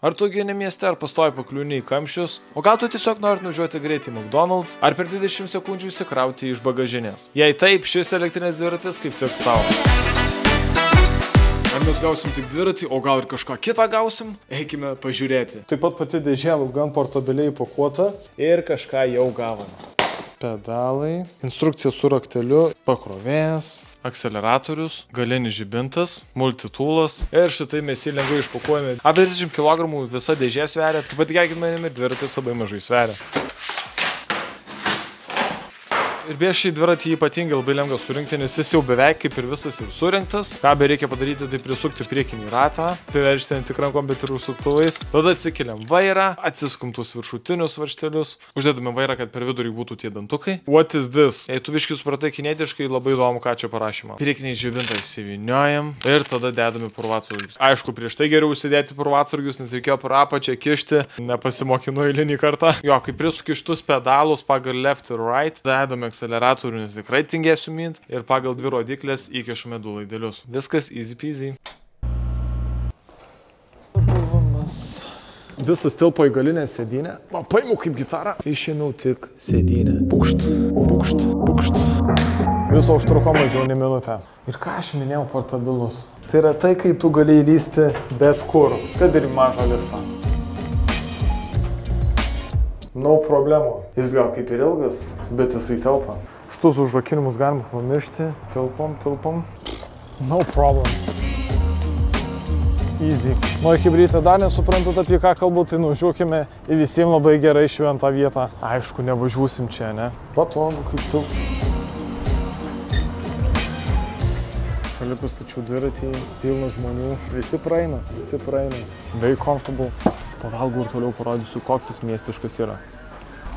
Ar tu gyveni mieste, ar pastoji pakliūni į kamščius, o gal tu tiesiog nori nuvažiuoti greitai į McDonald's, ar per 20 sekundžių įsikrauti iš bagažinės. Jei taip, šis elektrinės dviratis kaip tik tau. Ar mes gausim tik dviratį, o gal ir kažką kitą gausim? Eikime pažiūrėti. Taip pat pati dėžė gan portabiliai pakuota ir kažką jau gavome. Pedalai, instrukcija su rakteliu, pakrovėjas, akceleratorius, galinis žibintas, multitūlas ir šitai mes jį lengvai išpakuojame. Apie 30 kg visa dėžė sveria, taip pat tikėkit manim ir dviratis labai mažai sveria. Ir beje, šį dviratį ypatingai labai lengva surinkti, nes jis jau beveik kaip ir visas ir surinktas. Ką be reikia padaryti, tai prisukti priekinį ratą, priveršti ne tik rankom, bet ir suktuvais. Tada atsikeliam vairą, atsiskum tuos viršutinius varžtelius, uždedame vairą, kad per vidurį būtų tie dantukai. What is this? Jei tu biškai supratai kinetiškai, labai įdomu, ką čia parašyma. Priekiniai žibintą išsivyniojam ir tada dedame purvatsargius. Aišku, prieš tai geriau užsidėti purvatsargius, nes reikėjo per apačią kišti, nepasimokinu eilinį kartą. Jo, kai prisuki šitus pedalus pagal left ir right, dedame akceleratorių, nes tikrai tingėsiu mint, ir pagal 2 rodiklės įkišame 2 laidelius. Viskas easy peasy. Visas tilpo į galinę sėdynę. Paimu kaip gitarą. Išėmiau tik sėdynę. Pukšt, pukšt, pukšt. Viso užtruko mažiau nei minutę. Ir ką aš minėjau portabilus? Tai yra tai, kai tu gali įlysti bet kur, kad ir mažą liftą. No problemų. Jis gal kaip ir ilgas, bet jisai telpa. Šitus užrakinimus galima pamiršti. Tilpom. No problem. Easy. Nu, hibridė dar nesuprantat, apie ką kalbu, tai nuvažiuokime į visiems labai gerai šventą vietą. Aišku, nevažiuosim čia, ne? Patogu kaip tu. Šalia pastačiau dviratį, pilna žmonių. Visi praeina. Very comfortable. Pavalgau ir toliau parodysiu, koks jis miestiškas yra.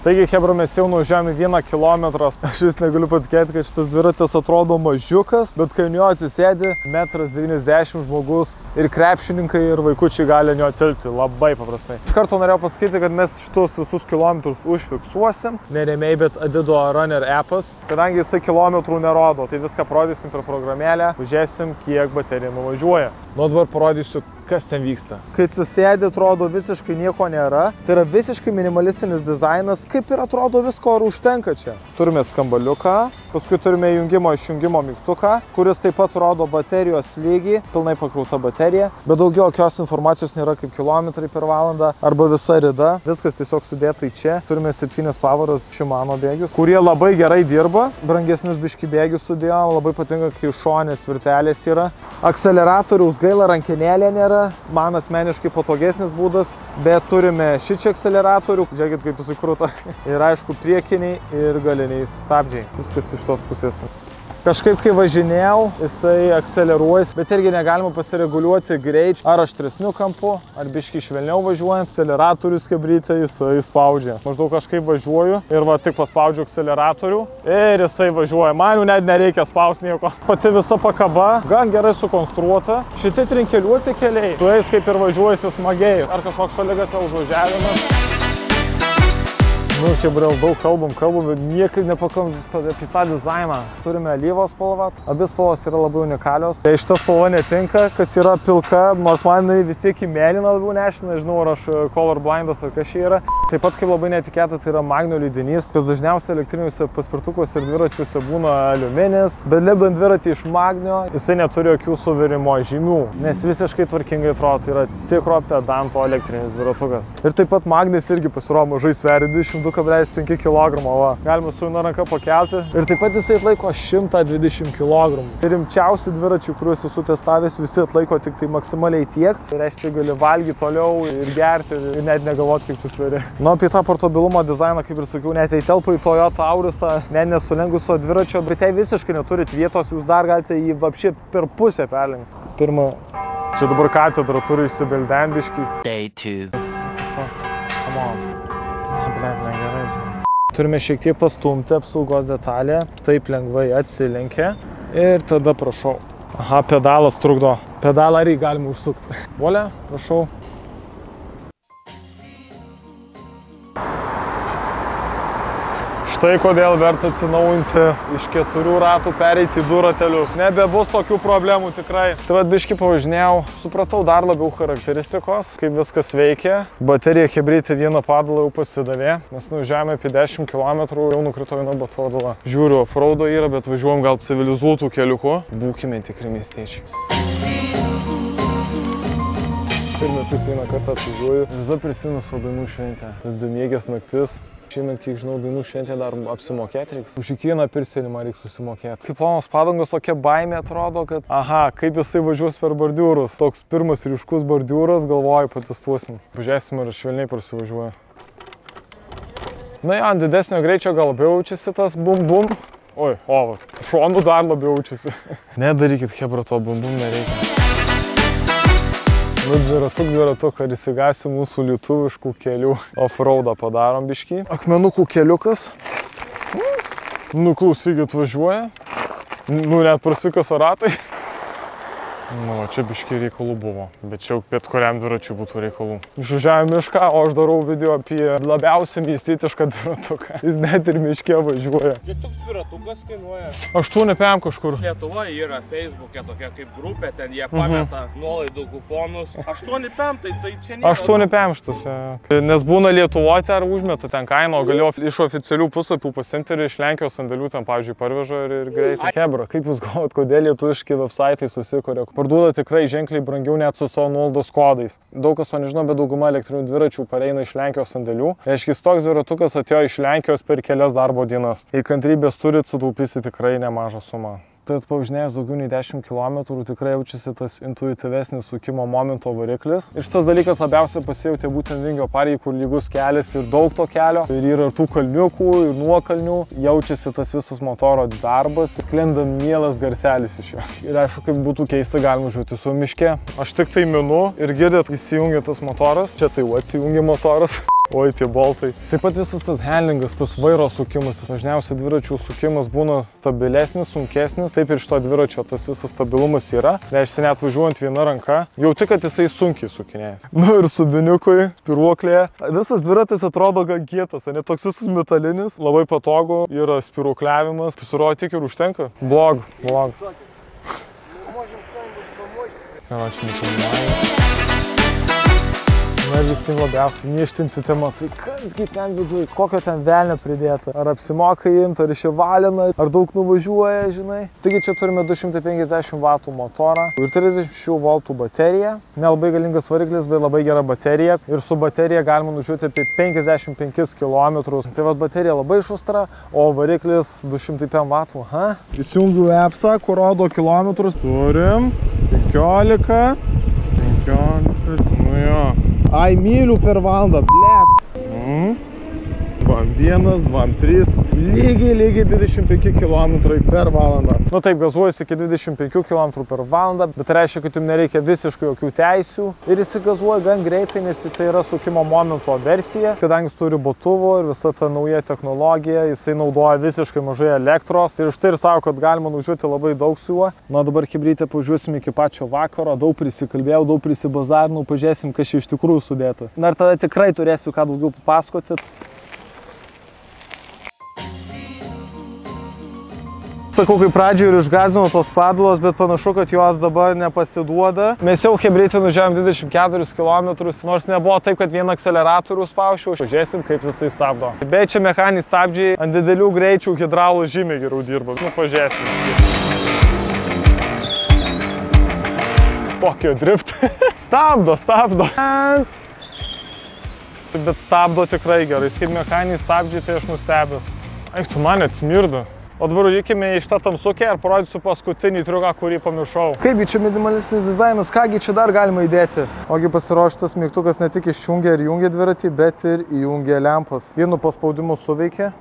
Taigi, hebra, mes jau nuvažiavome 1 kilometrą. Aš vis negaliu patikėti, kad šitas dviratis atrodo mažiukas, bet kai jo atsisėdi, 1,90 m žmogus ir krepšininkai ir vaikučiai gali jo tilpti labai paprastai. Iš karto norėjau pasakyti, kad mes šitus visus kilometrus užfiksuosim. Neremiai, bet Adido Runner appas, kadangi jisai kilometrų nerodo, tai viską parodysim per programėlę, pažiūrėsim, kiek baterija nuvažiuoja. Nu, dabar parodysiu, kas ten vyksta. Kai atsisėdi, atrodo visiškai nieko nėra. Tai yra visiškai minimalistinis dizainas. Kaip ir atrodo visko ar užtenka čia. Turime skambaliuką, paskui turime jungimo išjungimo mygtuką, kuris taip pat rodo baterijos lygį, pilnai pakrauta baterija, bet daugiau jokios informacijos nėra kaip kilometrai per valandą arba visa rida. Viskas tiesiog sudėta į čia. Turime 7 pavaras Shimano bėgius, kurie labai gerai dirba. Brangesnius biškį bėgius sudėjo, labai patinka, kai šonės virtelės yra. Akceleratoriaus gaila, rankenėlė nėra. Man asmeniškai patogesnis būdas, bet turime šičia akceleratorių, žiūrėkit kaip jisai kruta. Ir aišku, priekiniai ir galiniai stabdžiai. Viskas iš tos pusės. Kažkaip, kai važinėjau, jisai akceleruojas, bet irgi negalima pasireguliuoti greičių ar aštresniu kampu, ar biškį švelniau važiuojant. Akceleratorius kebrytė jisai spaudžia. Maždaug kažkaip važiuoju ir va tik paspaudžiu akceleratorių ir jisai važiuoja. Man jau net nereikia spausti nieko. Pati visa pakaba, gan gerai sukonstruota. Šitie trinkeliuoti keliai, tu eis kaip ir važiuojasi smagiai. Ar kažkoks šaligatvio užvažiavimas. Nu, čia brėl daug kalbam, bet niekaip nepakalbam apie tą dizainą. Turime alyvos spalvą, abi spalvos yra labai unikalios. Tai šita spalva netinka, kas yra pilka, nors man vis tiek į mėlyną labiau nešina, nežinau, ar aš colorblindas ar kas čia yra. Taip pat kaip labai netikėta, tai yra magnio lydinys, kas dažniausiai elektriniuose paspirtukuose ir dviračiuose būna aliuminis, bet lipdant dviratį iš magnio, jisai neturi jokių suvirimo žymių, nes visiškai tvarkingai atrodo, tai yra tikro pedanto elektrinis dviratukas. Ir taip pat magnis irgi pasirodo mažai sveria 2,5 kg, va. Galima su viena ranka pakelti. Ir taip pat jisai atlaiko 120 kg. Tai rimčiausi dviračiai, kuriuos esu testavęs, visi atlaiko tik tai maksimaliai tiek. Tai reiškia, gali valgyti toliau ir gerti ir net negalvoti, kaip tu sveri. Nu, apie tą portabilumo dizainą, kaip ir sakiau, net įtelpa į Toyota Aurisą, net nesulengusio dviračio, bet jei visiškai neturit vietos, jūs dar galite jį vapšė per pusę perlenkti. Pirma, čia dabar katedra turi išsibeldent biškį. Day 2. What the fuck? Come on. Blet, negerai, žinai. Turime šiek tiek pastumti apsaugos detalę, taip lengvai atsilenkia ir tada prašau. Aha, pedalas trukdo. Pedalą arī galima užsukti. Volia, prašau. Štai kodėl verta atsinaujinti iš 4 ratų pereiti į 2 ratelius. Nebebus tokių problemų tikrai. Tai vad biškį pavažinėjau, supratau dar labiau charakteristikos, kaip viskas veikia. Baterija chebrytė vieną padalą jau pasidavė. Mes nuvažiavome apie 10 km, jau nukrito viena batodala. Žiūriu, offroado yra, bet važiuojam gal civilizuotų keliuku. Būkime tikri miestiečiai. Per metus vieną kartą atvažiuoju. Visa prisimenu savo dainų šventę. Tas bemiegės naktis. Šiemet, kiek žinau, dainų šventė dar apsimokėti reiks. Už kiekvieną pirsinimą reiks susimokėti. Kaip plonos padangos, tokia baimė atrodo, kad aha, kaip jisai važiuos per bordiūrus. Toks pirmas ryškus bordiūras, galvoju, patestuosim. Pažiūrėsim, ar švelniai prasivažiuoja. Na jo, ant didesnio greičio gal labiau jaučiasi tas bum-bum. Oi, o, šonų dar labiau jaučiasi. Nedarykit, hebra, to bum-bum nereikia. Nu, dviratuk, ar įsigasi mūsų lietuviškų kelių. Offroadą padarom biškį. Akmenukų keliukas. Nu, klausykit, važiuoja. Nu, net prasikasa ratai. Nu, čia biškį reikalų buvo, bet čia jau bet kuriam dviračiui būtų reikalų. Išvažiavome mišką, o aš darau video apie labiausiai miestietišką dviratuką. Jis net ir miške važiuoja. Kiek toks dviratukas kainuoja? 8,5 kažkur. Lietuvoje yra Facebook'e tokia kaip grupė, ten jie pameta nuolaidų kuponus. 8,5, tai čia nėra. 8,5 šitas. Nes būna Lietuvoje ar užmeta ten kainą, o galėjo iš oficialių puslapių pasimti ir iš Lenkijos sandėlių ten, pavyzdžiui, parveža ir greitai. Hebra, kaip jūs galvojat, kodėl lietuviški websaitai susikuria? Parduoda tikrai ženkliai brangiau net su savo nuolaidos kodais. Daug kas to nežino, bet dauguma elektrinių dviračių pareina iš Lenkijos sandėlių. Reiškia, toks dviratukas atėjo iš Lenkijos per kelias darbo dienas. Jei kantrybės turit, sutaupysi tikrai nemažą sumą. Tad pavažinėjęs daugiau nei 10 km tikrai jaučiasi tas intuityvesnis sukimo momento variklis. Ir šitas dalykas labiausiai pasijautė būtent Vingio parke, kur lygus kelias ir daug to kelio. Ir yra tų kalniukų ir nuokalnių. Jaučiasi tas visas motoro darbas. Sklenda mielas garselis iš jo. Ir aišku, kaip būtų keista, galima važiuoti su miške. Aš tik tai minu ir girdėt, įsijungia tas motoras. Čia tai atsijungia motoras. Oi, tie boltai. Taip pat visas tas handlingas, tas vairo sukimas. Dažniausiai dviračių sukimas būna stabilesnis, sunkesnis. Taip ir šito dviračio tas visas stabilumas yra. Reiškia, net važiuojant viena ranka, jauti, kad jisai sunkiai sukinėjasi. Nu ir subiniukui, spiruoklėje. Visas dviratis atrodo gan kietas, ne toks visas metalinis. Labai patogu, yra spiruokliavimas. Pasirodo, tik ir užtenka. Blog. Tai va, čia nepamaiu. Na visi labiausiai nieštinti tema, tai kasgi ten viduje, kokio ten velnio pridėta. Ar apsimoka imti, ar išvalina, ar daug nuvažiuoja, žinai. Taigi čia turime 250 W motorą ir 36 V bateriją. Nelabai galingas variklis, bet labai gera baterija. Ir su baterija galima nuvažiuoti apie 55 km. Tai va baterija labai šustra, o variklis 205 W. Įsijungiu appsą, kur rodo kilometrus. Turim 15. Nu jo. Ai, mylių per valandą, blėt. 2,1, 2,3, lygiai 25 km per valandą. Nu taip, gazuojasi iki 25 km per valandą, bet tai reiškia, kad jums nereikia visiškai jokių teisių. Ir jis gazuoja gan greitai, nes tai yra sukimo momento versija. Kadangi jis turi botuvo ir visa ta nauja technologija, jisai naudoja visiškai mažai elektros. Ir štai ir sako, kad galima nuvažiuoti labai daug su juo. Na dabar chebrytę pažiūrėsim iki pačio vakaro. Daug prisikalbėjau, daug prisibazarnau, pažiūrėsim, kas čia iš tikrųjų sudėta. Na ir tada tikrai turėsiu ką daugiau papasakoti. Sakau, kaip pradžioje ir išgąsdino tos padalos, bet panašu, kad jos dabar nepasiduoda. Mes jau chebrytę nuvažiavom 24 km, nors nebuvo taip, kad vieną akceleratorių spausčiau. Pažiūrėsim, kaip jisai stabdo. Bet čia mechaniniai stabdžiai ant didelių greičių hidraulų žymiai geriau dirba. Nu, pažiūrėsim. Tokio drift. Stabdo. Bet stabdo tikrai gerai. Kaip mechaniniai stabdžiai, tai aš nustebęs. Eik, tu man atsmirda. O dabar žiūrėkime į šitą tamsukę ir parodysiu paskutinį triuką, kurį pamiršau. Kaipgi čia minimalistinis dizainas, kągi čia dar galima įdėti? Ogi pasiruoštas mygtukas ne tik išjungia ir jungia dviratį, bet ir įjungia lempas. Vienu paspaudimu suveikia.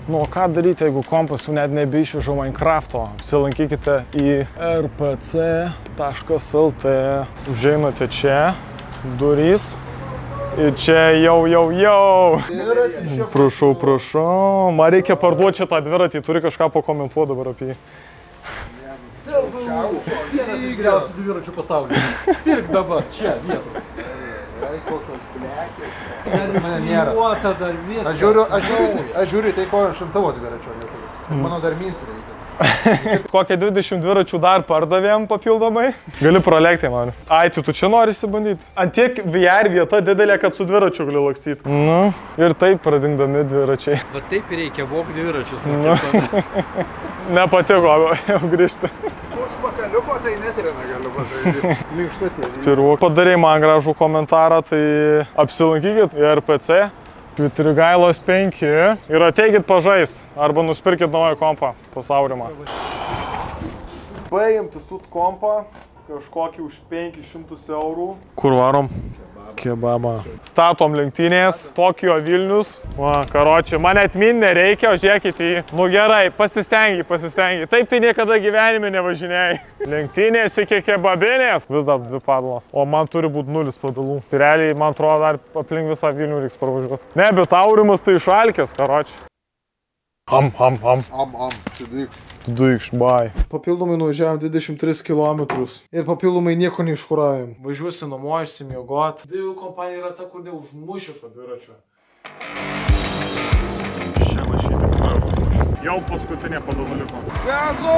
Nu, o ką daryti, jeigu kompas jau net nebeišvežo Minecrafto? Apsilankykite į rpc.lt. Užeinate čia, durys. Ir čia jau. Prašau. Man reikia parduoti šitą dviratį, turi kažką pakomentuoti dabar apie jį. Vienas iš geriausių dviračių pasaulyje. Pirk dabar, čia, vietoje. Kokios blekės. Išklijuota dar viskas. Aš žiūriu tai, ko aš ant savo dviračio neturiu. Mano dar minti reikia. Kokią 20 dviračių dar pardavėm papildomai. Gali pralėkti, man. Ai, tu čia nori įsibandyti. Antiek VR vieta didelė, kad su dviračiu gali lakstyti. Nu, ir taip pradingdami dviračiai. Va taip reikia vok dviračius. Nepatiko, jau grįžti. Už pakaliuko tai netrina, galiu pasakyti. Minkštas jis. Spiruk. Padarei man gražų komentarą, tai apsilankykit į RPC. Vitrigailos 5 ir ateikit pažaist arba nusipirkit naują kompą pas Aurimą. Paimti stūt kompą kažkokį už 500 eurų. Kur varom? Kebabą. Statom lenktynės, Tokijo Vilnius. Va, karoči, man net min nereikia, o žiūrėkit į... Nu gerai, pasistengi. Taip tai niekada gyvenime nevažinėjai. Lenktynės iki kebabinės. Vis dar 2 padlos. O man turi būti 0 padalų. Tai realiai, man atrodo, dar aplink visą Vilnių reiks parvažiuoti. Ne, bet Aurimas tai išalkės, karoči. Am, tu dykšt, bai. Papildomai nuvažiavom 23 km ir papildomai nieko neiškuravim. Važiuosi namo, išsimiegot. Dėjų kompanija yra ta, kur neužmušiu to dviračio. Šią mašinę užmušiu. Jau paskutinė padalų liko. Gazu!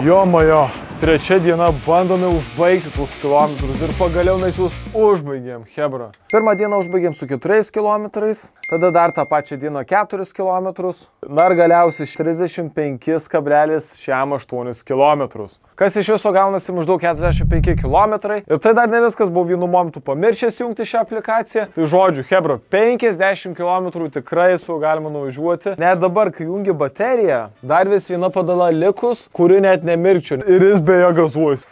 Jo, majo. 3 diena bandome užbaigti tuos kilometrus ir pagaliau mes juos užbaigėm, hebra. Pirmą dieną užbaigėm su 4 kilometrais, tada dar tą pačią dieną 4 kilometrus, dar galiausiai 35,8 kilometrus. Kas iš viso gaunasi maždaug 45 kilometrai. Ir tai dar ne viskas, buvau vienu momentu pamiršęs jungti šią aplikaciją. Tai žodžiu, hebra, 50 kilometrų tikrai su galima nuvažiuoti. Net dabar, kai jungi bateriją, dar vis viena padala likus, kuri net nemirkčia. Ir jis beje gazuojas.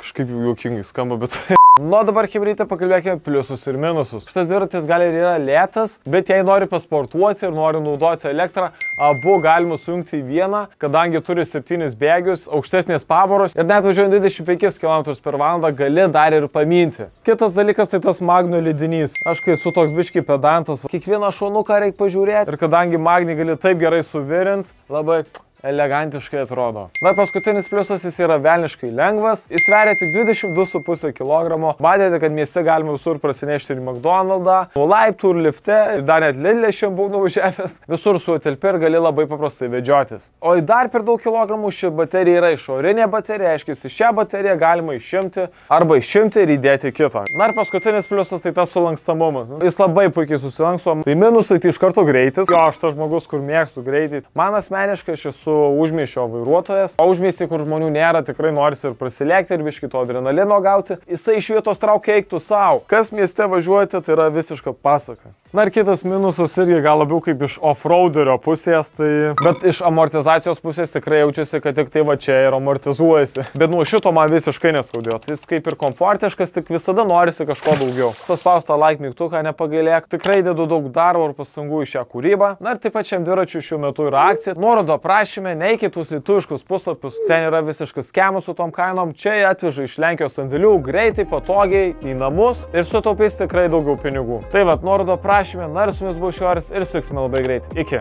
Kažkaip jau juokingai skamba, bet... Nu, dabar chebrytė pakalbėkime pliusus ir minusus. Šitas dviratis gal ir yra lėtas, bet jei nori pasportuoti ir nori naudoti elektrą, abu galima sujungti į vieną, kadangi turi 7 bėgius, aukštesnės pavaros ir net važiuojant 25 km/h gali dar ir paminti. Kitas dalykas tai tas Magnio lydinys. Aš kai esu toks biški pedantas, kiekvieną šonuką reikia pažiūrėti ir kadangi Magnį gali taip gerai suvirint, labai... elegantiškai atrodo. Dar paskutinis pliusas, jis yra velniškai lengvas, jis sveria tik 22,5 kg. Matėte, kad mieste galima visur prasinešti ir McDonald'ą, nuo laiptų ir lifte, ir dar net Lidl'e šiandien buvau nuvažiavęs, visur sutelpi ir gali labai paprastai vedžiotis. O į dar per daug kilogramų ši baterija yra išorinė baterija, aiškiai, šią bateriją galima išimti arba išimti ir įdėti kitą. Dar paskutinis pliusas tai tas sulankstamumas. Jis labai puikiai susilanksto. Tai minusai tai iš karto greitis. Jo, aš tas žmogus, kur mėgstu greitį. Man asmeniškai aš esu užmiesčio vairuotojas, o užmiestį, kur žmonių nėra, tikrai norisi ir prasilėkti ir biškį to adrenalino gauti. Jisai iš vietos traukia eiktų savo. Kas mieste važiuoti, tai yra visiška pasaka. Na ir kitas minusas irgi gal labiau kaip iš off-roaderio pusės, tai... Bet iš amortizacijos pusės tikrai jaučiasi, kad tik tai va čia ir amortizuojasi. Bet nuo šito man visiškai neskaudėjo. Tai jis kaip ir komfortiškas, tik visada norisi kažko daugiau. Paspaustą like mygtuką nepagailėk. Tikrai dedu daug darbo ir pastangų į šią kūrybą. Na ir taip pat šiam dviračiui šiuo metu yra akcija. Nuorodo aprašyme, neikit tuos lietuviškus puslapius. Ten yra visiškas skemas su tom kainom. Čia atveža iš Lenkijos sandėlių greitai, patogiai į namus ir sutaupys tikrai daugiau pinigų. Tai va, nuorodo aprašyme. Na ir su jumis buvau Šioris ir sutiksime labai greitai. Iki.